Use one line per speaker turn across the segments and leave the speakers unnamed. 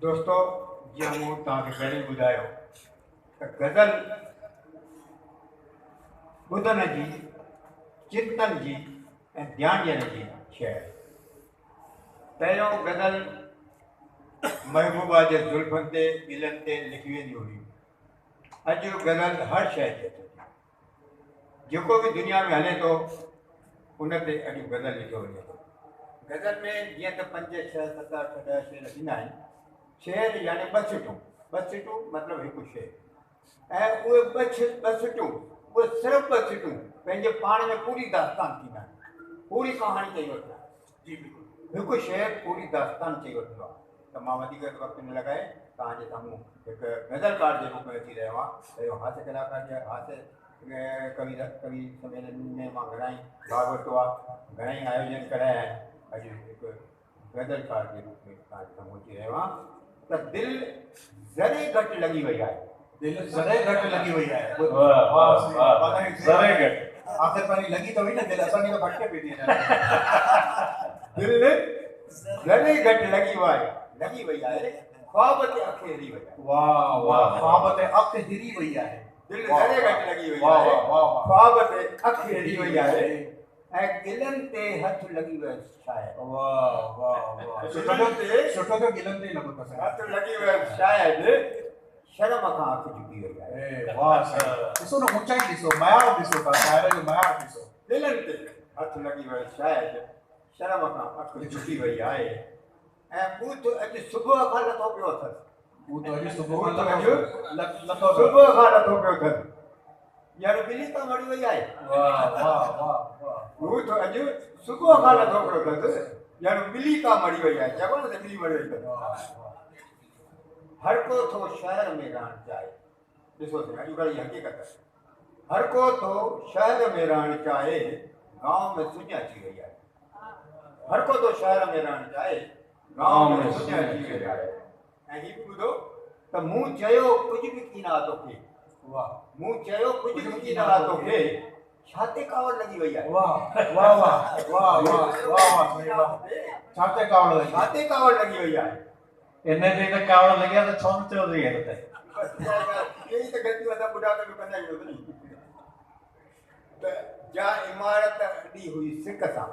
दोस्तों, जीअं मूं तव्हांखे पहिरीं ॿुधायो त गज़ल ॿुधण जी, चिंतन जी ऐं ध्यानु ॾियण जी शइ आहे। पहिरियों गज़ल महबूबा जे ज़ुल्फ़नि ते दिलनि ते लिखी वेंदियूं हुयूं। अॼु गज़ल हर शइ ते अचे थी। जेको बि दुनिया में हले थो उन ते अॼु गज़ल लिखियो वञे थो। गज़ल में जीअं त 5, 6, 7, 8, 10 शेर थींदा आहिनि। शेर यानी ॿ सिटूं मतिलबु हिकु शेर, ऐं उहे ॿ सिटूं उहे सिर्फ़ु 2 सिटूं पंहिंजे पाण में पूरी दास्तान थींदा आहिनि, पूरी कहाणी चई वठंदा आहिनि। जी बिल्कुलु, हिकु शेर पूरी दास्तान चई वठंदो आहे। त मां वधीक वक़्तु न लॻाए तव्हांजे साम्हूं हिकु गज़लकार जे रूप में अची रहियो आहियां। इहो हास्य कलाकार जे हास्य कवि सम्मेलन में मां घणेई भाग वरितो आहे, घणेई आयोजन कराया आहिनि। अॼु हिकु गज़लकार जे रूप में तव्हांजे साम्हूं अची रहियो आहियां। त दिलि ज़रे घटि लॻी वई आहे।
दिल ज़रे घटि लॻी वई आहे।
ज़रे घटि
आख़िर पंहिंजी लॻी त हुई न दिलि, असांजी त भटके पई थी।
दिलि ज़रे घटि लॻी वई आहे, ख्वाब ते अखि हिरी वई आहे।
वाह वाह, ख्वाब ते अखि हिरी वई आहे।
दिलि ज़रे घटि लॻी वई आहे, ख्वाब ते अखि हिरी वई आहे, ऐं गिलनि ते हथ लॻी वियसि शायदि।
वाह वाह वाह, सुठो थियो गिलनि ते लॻो अथसि।
हथ लॻी वियसि शायदि, शर्म खां अखि झुकी वई आहे।
वाह साईं, ॾिसो न ऊचाई ॾिसो, मयार ॾिसो, शाइर जो मयार ॾिसो।
दिलनि ते हथ लॻी वियसि शायदि, शर्म खां अखि झुकी वई आहे, ऐं बूथ अॼु सुबुह खां लथो पियो अथसि।
बूथ अॼु सुबुह खां
लथो पियो अथसि, यार ॿिली त मरी वई आहे।
वाह वाह वाह वाह,
बूथ अॼु सुबुह खां लथो पियो अथसि, यार ॿिली त मरी वई आहे। चवनि त ॿिली मरी वई अथसि। हर को थो शहर में रहणु चाहे। ॾिसो अॼुकल्ह जी हक़ीक़त, हर को थो शहर में रहणु चाहे, गांव में सुञ अची वई आहे। हर को थो शहर में रहणु चाहे, गांव में सुञ अची वई आहे। ऐं हीअ बि ॿुधो त मूं चयो कुझु बि की न आहे तोखे।
वाह,
मूं चयो कुझु बि की न आहे तोखे, छा ते कावड़ लॻी वई आहे।
वाह वाह वाह वाह वाह वाह, छा ते कावड़ लॻी
वई आहे।
इन ते त कावड़ लॻी आहे त छो न चयो अथई हिन ते।
यही त ग़लतियूं असां ॿुढापे में कंदा आहियूं नी। त जा इमारत अॾी हुई सिक सां,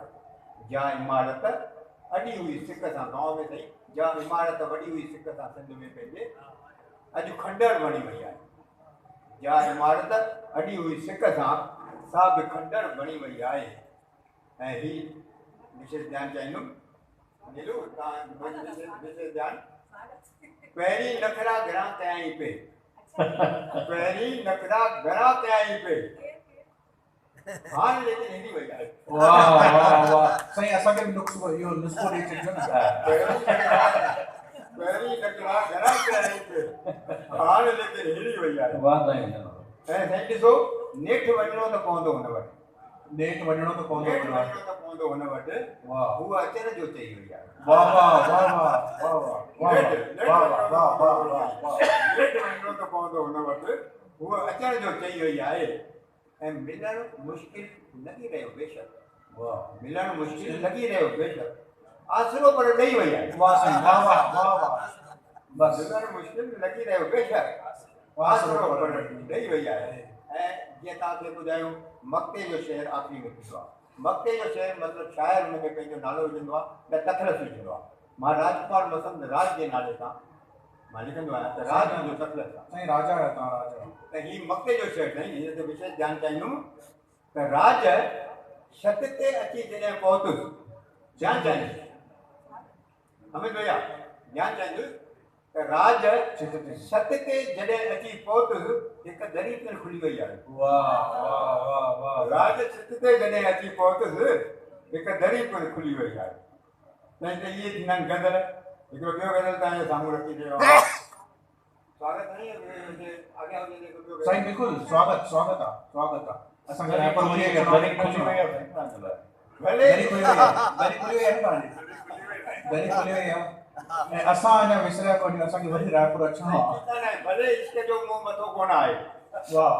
जा इमारत अॾी हुई सिक सां, गांव में सही, जा इमारत वॾी हुई सिक सां सिंध में पंहिंजे, अॼु खंडर बणी वई आहे। जा इमारत अॾी हुई सिक सां, सा बि खंडर बणी वई आहे। ऐं हीअ विशेष ध्यानु चाहींदुमि, नीलू तव्हां विशेष ध्यानु, पहिरीं नखरा घणा कयाई पे, पहिरीं नखरा घणा कयाई पे, हाणे लेकिन हिरी वई आहे।
वाह वाह वाह साईं, असांखे बि नुस्ख़ो ॾेई छॾिजो न।
पहिरीं नखरा घणा कयाई पे, हाणे लेकिन हिरी वई आहे।
वाह साईं।
ऐं साईं ॾिसो, नेठि वञिणो त पवंदो हुन वटि,
नेठि वञिणो त पवंदो
हुन वटि।
वाह,
हूअ अचण जो चई वई आहे।
वाह वाह वाह वाह वाह वाह वाह वाह वाह,
नेठि वञिणो त पवंदो हुन वटि, हूअ अचण जो चई वई आहे। ऐं मिलणु मुश्किल लॻी रहियो बेशक,
वाह,
मिलणु मुश्किल लॻी रहियो बेशक, आसरो पर ॾेई वई आहे।
वाह साईं, वाह वाह वाह वाह, बस
मिलणु मुश्किल लॻी रहियो बेशक, आसरो पर ॾेई वई आहे। ऐं जीअं तव्हांखे ॿुधायूं, मक्ते जो शहर आख़िरी में थींदो आहे। मक्ते जो शहर मतिलबु शाइर हुन में पंहिंजो नालो विझंदो आहे त तख़लस विझंदो आहे। मां राजपाल मसंद राज जे नाले सां मां लिखंदो आहियां त राज जो तख़लस आहे।
साईं राजा आहियो तव्हां, राजा।
त हीअ मक्ते जो शहर साईं, हिन ते विशेष ध्यानु चाहींदुमि त राज छत ते अची जॾहिं पहुतुसि, ध्यानु चाहींदुसि, समझ में आया, ध्यानु चाहींदुसि त राज छत ते जॾहिं अची पहुतुसि, हिकु दरी पिणु खुली वई आहे।
वाह वाह वाह वाह,
राज छत ते जॾहिं अची पहुतुसि, हिकु दरी पिणु खुली वई आहे। साईं त इहे थींदा आहिनि गज़ल। हिकिड़ो ॿियो गज़ल तव्हांजे साम्हूं रखी रहियो आहे। स्वागत साईं, अॻियां
साईं बिल्कुलु स्वागत स्वागत आहे, स्वागत आहे। असांखे रायपुर वञी
दरी खुली वई आहे साईं तव्हांजे लाइ।
दरी खुली वई आहे, दरी खुली वई आहे तव्हांजी, दरी खुली वई आहे। ऐं असां अञा विसरिया कोन्हे, असांखे वरी रायपुर अचिणो आहे।
भले इश्क जो मुंहुं मथो कोन आहे,
वाह,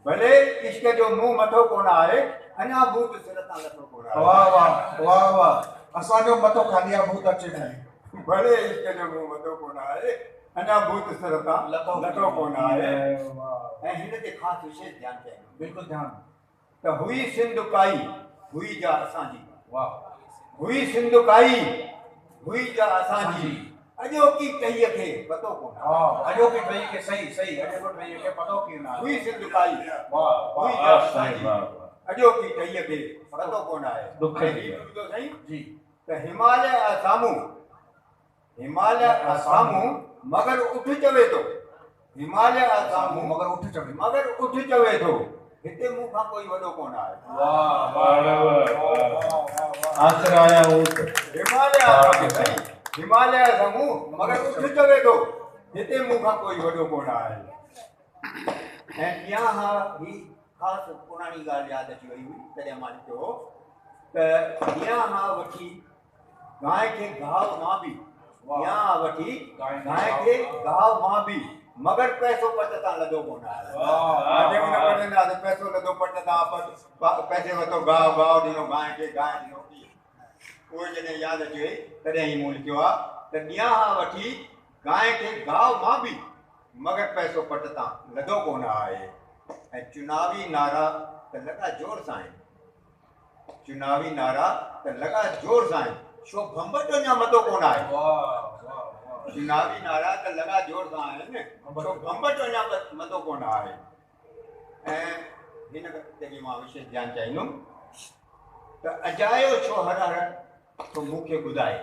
भले इश्क जो मुंहुं मथो कोन आहे, अञा भूत सिर तां लथो कोन आहे।
वाह वाह वाह वाह, असांजो मथो खाली आहे, भूत अचे कोन्हे।
भले इश्क जो मूं मथो कोन आहे अञा भूत सरता लतो कोन आहे
वाह
ऐं हिन ते ख़ासि विशेष ध्यानु चइबो
बिल्कुल ध्यान
त हुई सिंध काई हुई जा असांजी
वाह
हुई सिंध काई हुई जा असांजी अॼोकी टहीअ खे पतो कोन आहे
वाह अजो के भाई के सही सही अजो के भाई के पतो की ना
हुई सिंध काई
वाह
हुई
वाह
जा
वाह, सही,
असांजी
वाह, वाह।
अॼोकी टहीअ खे पतो कोन आहे
दुख
ऐं
जी
हीउ बि ॿुधो साईं
जी
त हिमालय साम्हूं मगर उठ चवे थो हिमालय साम्हूं
मगर उठ चढ़े
मगर उठ चवे थो हिते मूं खां कोई वॾो कोन आहे
वाह वाह
आचराया ऊट
हिमालय साम्हूं साईं हिमालय साम्हूं मगर उठ चवे थो हिते मूं खां कोई वॾो कोन आहे ऐं ॿिया ही ख़ासि पुराणी ॻाल्हि यादि अची वई हुई तॾहिं मां चयो त ॾियां वठी गांइ खे गाहु मां बि ॾियां वठी गांइ खे गाहु मां बि मगर पैसो पट तां लधो कोन आहे पैसो लधो पट तां पैसे वरितो गाहु गाहु ॾिनो गांइ खे गांइ ॾिनो उहे जॾहिं यादि अची वई तॾहिं ई मूं लिखियो आहे त ॾियां वठी गांइ खे गाहु मां बि मगर पैसो पट तां लधो कोन आहे ऐं चुनावी नारा त लॻा ज़ोर सां आहिनि चुनावी नारा त लॻा ज़ोर सां आहिनि छो भंबट अञा मथो कोन आहे चुनावी नारा त लॻा ज़ोर सां आहिनि छो भंबट अञा मथो कोन आहे ऐं हिन ते बि मां विशेष ध्यानु चाहींदुमि त अजायो छो हर हर तो मूंखे ॿुधाए